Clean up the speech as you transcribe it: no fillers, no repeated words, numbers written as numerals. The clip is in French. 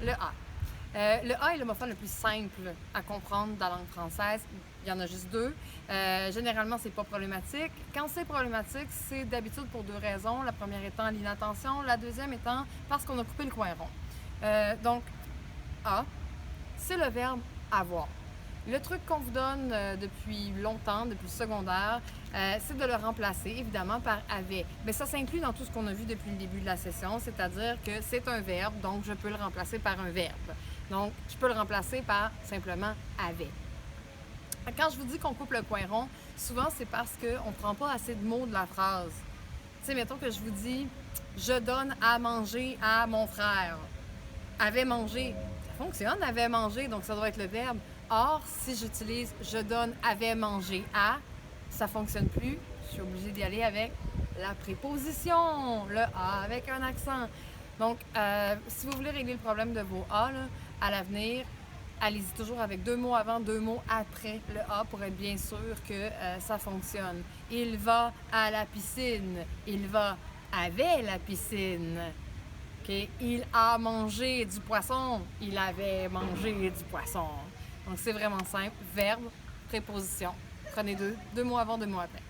Le A. Le A est l'homophone le plus simple à comprendre dans la langue française. Il y en a juste deux. Généralement, c'est pas problématique. Quand c'est problématique, c'est d'habitude pour deux raisons. La première étant l'inattention, la deuxième étant parce qu'on a coupé le coin rond. Donc, A, c'est le verbe avoir. Le truc qu'on vous donne depuis longtemps, depuis le secondaire, c'est de le remplacer évidemment par avait. Mais ça s'inclut dans tout ce qu'on a vu depuis le début de la session, c'est-à-dire que c'est un verbe, donc je peux le remplacer par un verbe. Donc, je peux le remplacer par simplement avait. Quand je vous dis qu'on coupe le coin rond, souvent c'est parce qu'on ne prend pas assez de mots de la phrase. Tu sais, mettons que je vous dis « Je donne à manger à mon frère ». Avait mangé, ça fonctionne, avait mangé, donc ça doit être le verbe. Or, si j'utilise « je donne avait mangé à », ça ne fonctionne plus. Je suis obligée d'y aller avec la préposition, le A avec un accent. Donc, si vous voulez régler le problème de vos A, là, à l'avenir, allez-y toujours avec deux mots avant, deux mots après le A pour être bien sûr que ça fonctionne. Il va à la piscine. Il va avec la piscine. Okay. Il a mangé du poisson. Il avait mangé du poisson. Donc, c'est vraiment simple. Verbe, préposition. Prenez deux mots avant, deux mots après.